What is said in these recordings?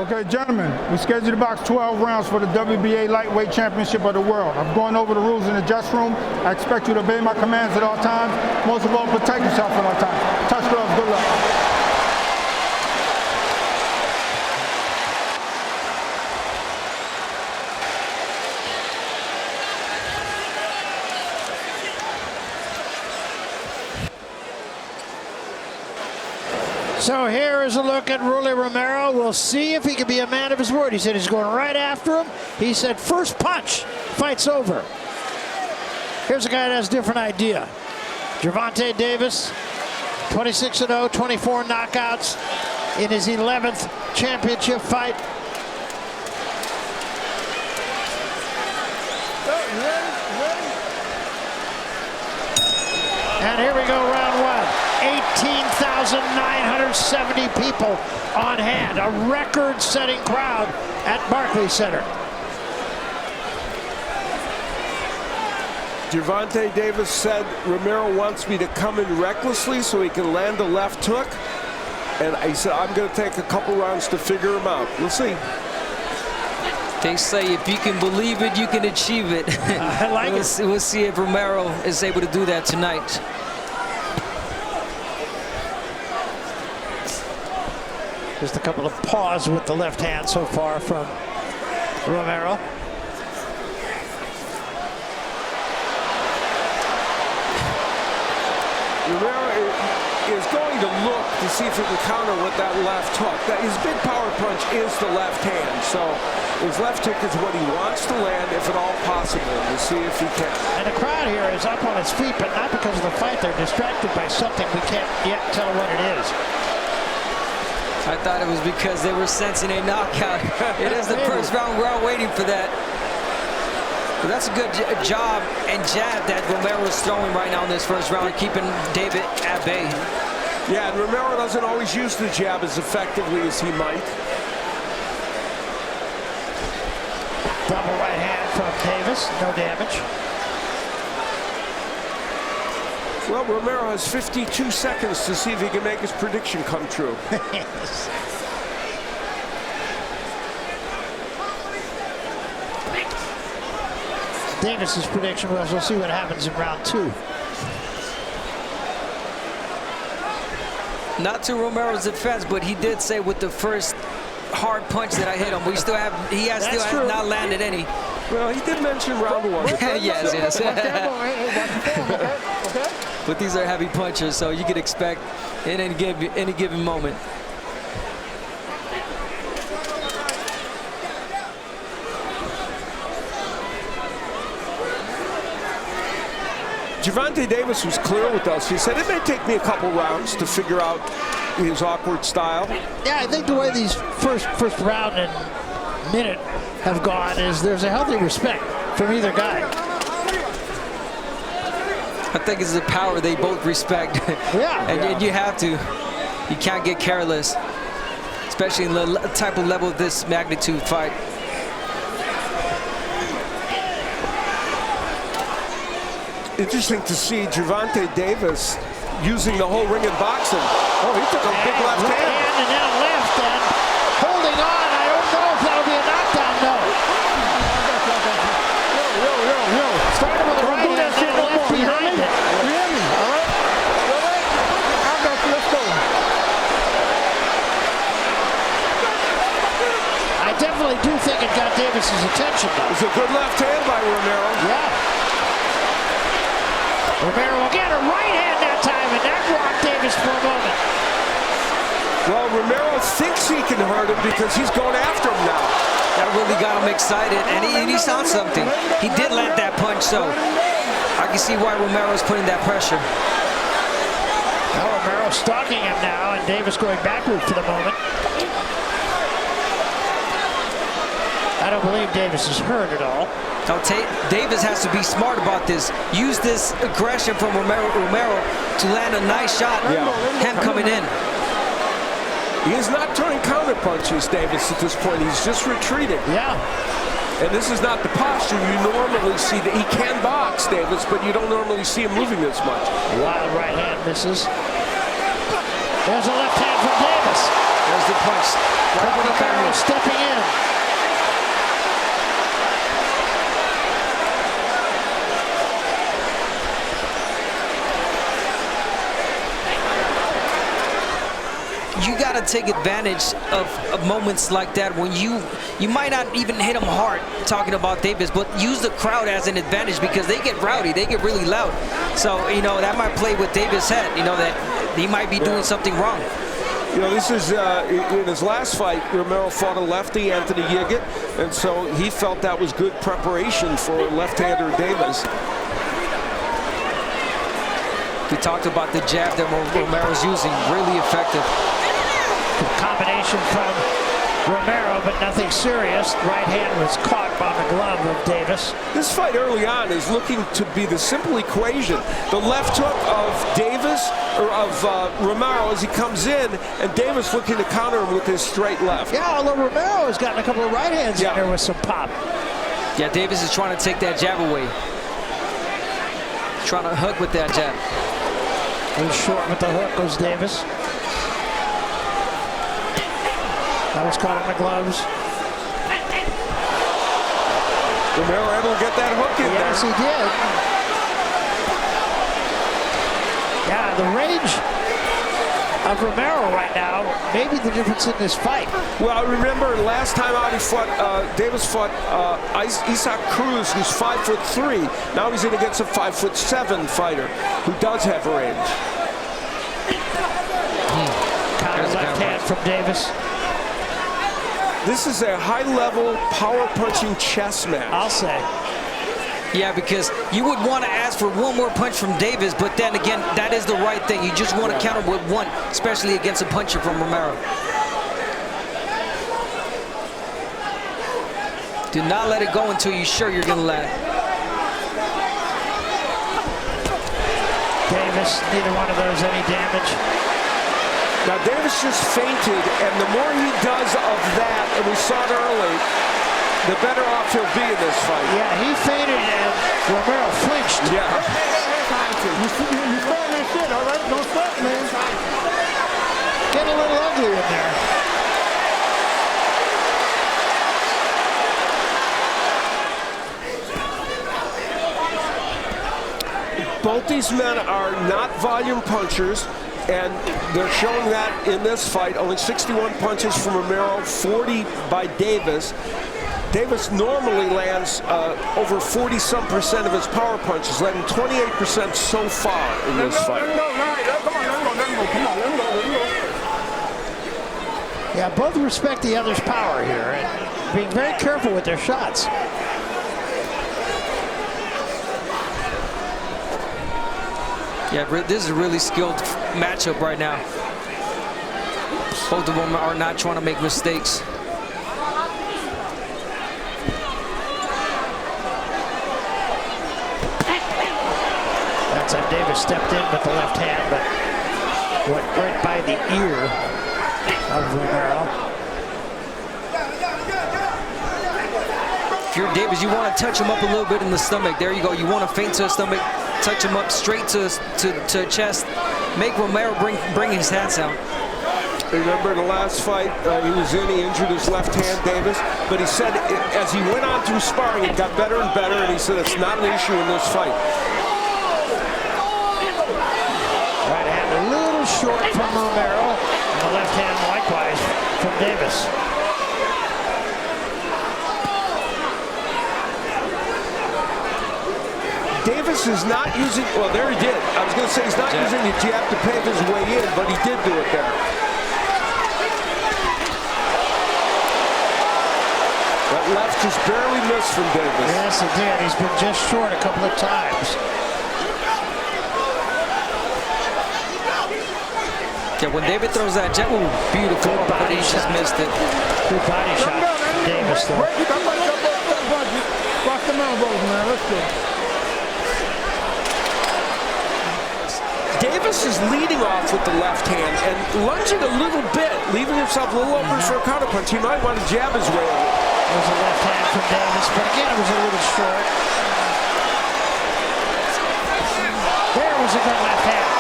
Okay, gentlemen, we scheduled to box 12 rounds for the WBA Lightweight Championship of the World. I'm going over the rules in the dressing room. I expect you to obey my commands at all times. Most of all, protect yourself at all times. Touch gloves, good luck. So here is a look at Rolando Romero. We'll see if he can be a man of his word. He said he's going right after him. He said first punch, fight's over. Here's a guy that has a different idea. Gervonta Davis, 26-0, 24 knockouts in his 11th championship fight. And here we go, round one. 18,970 people on hand. A record-setting crowd at Barclays Center. Gervonta Davis said, Romero wants me to come in recklessly so he can land a left hook. And he said, I'm going to take a couple rounds to figure him out. We'll see. They say if you can believe it, you can achieve it. I like it. We'll see if Romero is able to do that tonight. Just a couple of paws with the left hand so far from Romero. Romero is going to look to see if he can counter with that left hook. His big power punch is the left hand, so his left hook is what he wants to land, if at all possible. We'll see if he can. And the crowd here is up on its feet, but not because of the fight. They're distracted by something we can't yet tell what it is. I thought it was because they were sensing a knockout. It is the first round. We're all waiting for that. But that's a good job and jab that Romero is throwing right now in this first round, keeping David at bay. Yeah, and Romero doesn't always use the jab as effectively as he might. Double right hand from Davis, no damage. Well, Romero has 52 seconds to see if he can make his prediction come true. Davis's prediction was we'll see what happens in round two. Not to Romero's defense, but he did say with the first hard punch that I hit him, he still has not landed any. Well, he did mention round one. Yes. But these are heavy punches, so you could expect in any given moment. Gervonta Davis was clear with us. He said it may take me a couple rounds to figure out his awkward style. Yeah, I think the way these first round and minute have gone is there's a healthy respect from either guy. I think it's the power they both respect. Yeah. And you have to. You can't get careless, especially in the type of level of this magnitude fight. Interesting to see Gervonta Davis using the whole ring in boxing. Oh, he took a big left hand. And then a left and holding on. I don't know if that'll be a knockdown, no. Yo. Started with a right hand and then a left behind it. You hear me? All right? I got you. Let's go. I definitely do think it got Davis's attention, though. It's a good left hand by Romero. Yeah. Romero will get a right hand that time, and that rocked Davis for a moment. Well, Romero thinks he can hurt him because he's going after him now. That really got him excited, and he saw something. He did land that punch, so I can see why Romero's putting that pressure. Well, Romero stalking him now, and Davis going backward for the moment. I don't believe Davis is hurt at all. Now, Davis has to be smart about this. Use this aggression from Romero to land a nice shot. Yeah. Him coming in. He is not turning counter punches, Davis, at this point. He's just retreating. Yeah. And this is not the posture you normally see. That he can box, Davis, but you don't normally see him moving this much. Wild right hand misses. There's a left hand from Davis. There's the punch. Right when he stepping in. You got to take advantage of moments like that when you might not even hit them hard, talking about Davis, but use the crowd as an advantage because they get rowdy, they get really loud. So, you know, that might play with Davis' head, you know, that he might be doing something wrong. You know, this is, in his last fight, Romero fought a lefty, Anthony Yiggett, and so he felt that was good preparation for left-hander Davis. We talked about the jab that Romero's using, really effective. Combination from Romero, but nothing serious. Right hand was caught by the glove of Davis. This fight early on is looking to be the simple equation. The left hook of Davis, or of Romero as he comes in, and Davis looking to counter him with his straight left. Yeah, although Romero has gotten a couple of right hands in there with some pop. Yeah, Davis is trying to take that jab away. Trying to hook with that jab. He's short with the hook, goes Davis. That was caught in the gloves. Romero able to get that hook in there. Yes, he did. Yeah, the range of Romero right now may be the difference in this fight. Well, I remember last time out he fought, Davis fought Isaac Cruz, who's 5'3". Now he's in against a 5'7" fighter who does have range. Counter left hand from Davis. This is a high-level, power-punching chess match. I'll say. Yeah, because you would want to ask for one more punch from Davis, but then again, that is the right thing. You just want to counter with one, especially against a puncher from Romero. Do not let it go until you're sure you're going to land. Davis, neither one of those any damage. Now, Davis just fainted, and the more he does of that, and we saw it early, the better off he'll be in this fight. Yeah, he fainted and Romero flinched. Yeah. You starting that shit, all right? Don't stop, man. Getting a little ugly in there. Both these men are not volume punchers, and they're showing that in this fight. Only 61 punches from Romero, 40 by Davis. Davis normally lands over 40-some% of his power punches, landing 28% so far in this fight. Yeah, both respect the other's power here and being very careful with their shots. Yeah, this is a really skilled matchup right now. Both of them are not trying to make mistakes. That time Davis stepped in with the left hand, but went right by the ear of Romero. If you're Davis, you want to touch him up a little bit in the stomach. There you go. You want to feint to the stomach, touch him up straight to chest. Make Romero bring his hands out. Remember in the last fight, he was in, he injured his left hand, Davis, but he said as he went on through sparring, it got better and better, and he said it's not an issue in this fight. Right hand a little short from Romero, and the left hand likewise from Davis. Davis is not using, well, there he did. I was going to say he's not using the jab to pave his way in, but he did do it there. That left just barely missed from Davis. Yes, it did. He's been just short a couple of times. Yeah, when David throws that jab, ooh, beautiful, but he just missed it. Good body shot from Davis, though. Watch the elbows, man. Let's go. Davis is leading off with the left hand and lunging a little bit, leaving himself a little open for a counter punch. He might want to jab his way over. There's a left hand from Davis, but again, it was a little short. There was a good left hand.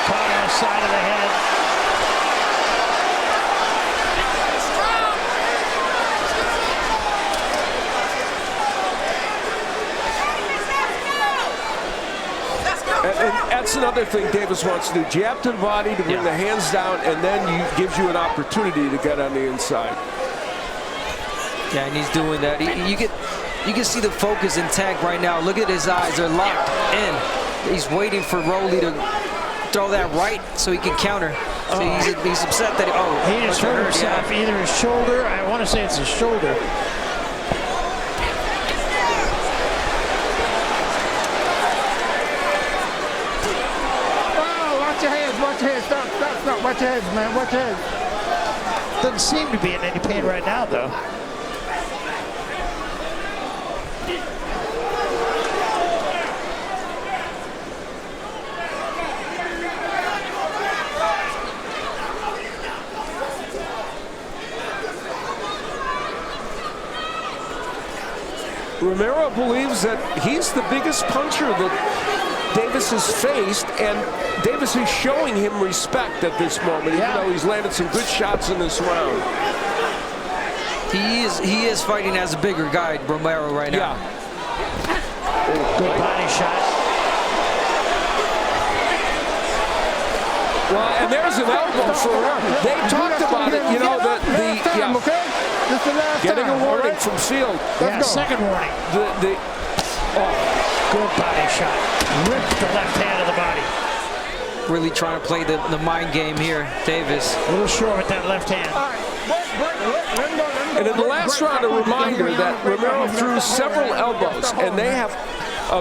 Caught on the side of the head. that's another thing Davis wants to do. Jab to the body to bring the hands down, and then gives you an opportunity to get on the inside. Yeah, and he's doing that. You can see the focus in Tank right now. Look at his eyes; they're locked in. He's waiting for Rolly to throw that right so he can counter. So he's upset that he just hurt himself, either his shoulder. I want to say it's his shoulder. Watch your heads, watch your heads. Stop. Watch your heads, man. Watch your heads. Doesn't seem to be in any pain right now, though. Romero believes that he's the biggest puncher that Davis has faced, and Davis is showing him respect at this moment, even though he's landed some good shots in this round. He is fighting as a bigger guy, Romero, right now. Good body shot. Well, and there's an elbow for him. They talked about it, getting a warning from Field. Second warning. Good body shot. Ripped the left hand of the body. Really trying to play the mind game here, Davis. A little short with that left hand. And in the last round, a reminder that Romero threw several elbows, and they have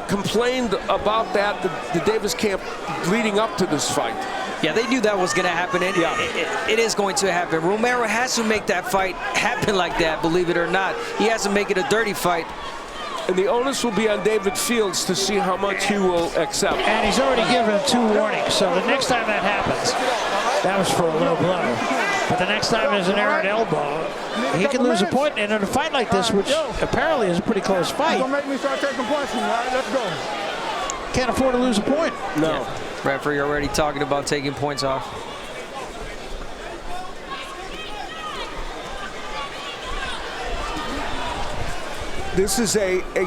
complained about that, the Davis camp leading up to this fight. Yeah, they knew that was going to happen. And it is going to happen. Romero has to make that fight happen like that, believe it or not. He has to make it a dirty fight. And the onus will be on David Fields to see how much he will accept. And he's already given him 2 warnings, so the next time that happens, that was for a low blow. But the next time there's an errant elbow, he can lose a point. And in a fight like this, which apparently is a pretty close fight, Don't make me start taking points from you. All right, let's go. can't afford to lose a point. No. Yeah. Referee already talking about taking points off. This is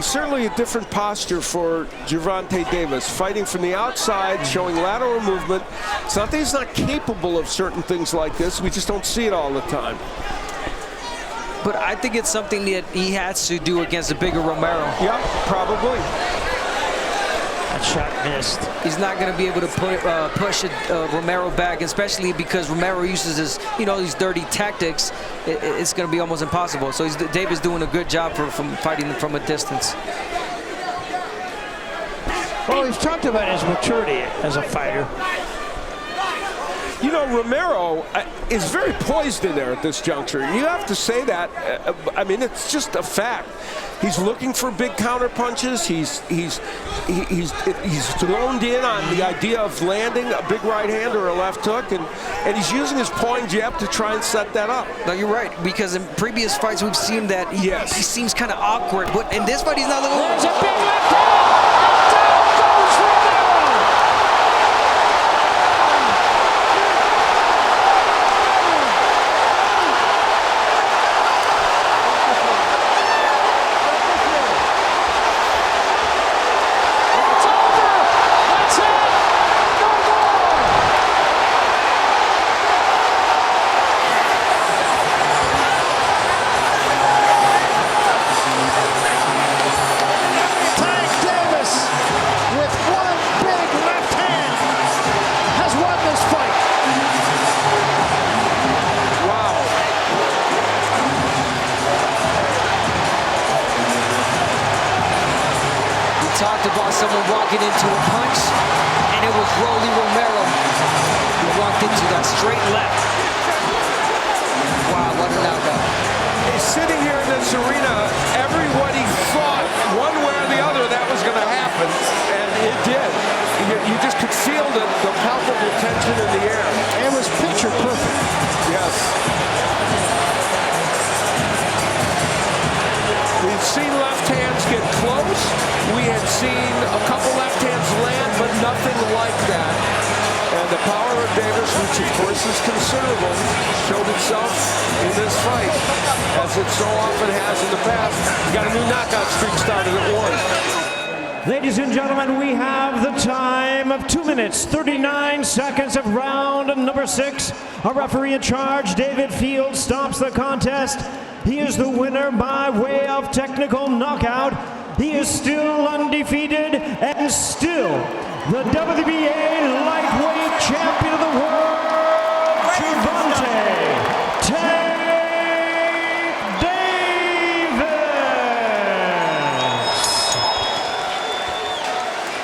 certainly a different posture for Gervonta Davis, fighting from the outside, showing lateral movement. It's not that he's not capable of certain things like this. We just don't see it all the time. But I think it's something that he has to do against a bigger Romero. Yeah, probably. That shot missed. He's not going to be able to push Romero back, especially because Romero uses his, these dirty tactics. It's going to be almost impossible. So Davis doing a good job from fighting from a distance. Well, he's talked about his maturity as a fighter. Romero is very poised in there at this juncture. You have to say that. I mean, it's just a fact. He's looking for big counter punches. He's thrown in on the idea of landing a big right hand or a left hook, and he's using his pawing jab to try and set that up. No, you're right, because in previous fights we've seen that he seems kind of awkward, but in this fight he's not looking. There's a big left hand. Down goes Romero. Talked about someone walking into a punch, and it was Rolando Romero who walked into that straight left. Wow, what a knockout. Sitting here in this arena, everybody thought one way or the other that was going to happen, and it did. You just could feel the palpable tension in the air. It was picture perfect. Yes. We've seen left hands get close. We had seen a couple left hands land, but nothing like that. And the power of Davis, which of course is considerable, showed itself in this fight, as it so often has in the past. He got a new knockout streak started at 1. Ladies and gentlemen, we have the time of 2 minutes, 39 seconds of round number 6. Our referee in charge, David Field, stops the contest. He is the winner by way of technical knockout. He is still undefeated and still the WBA lightweight champion of the world.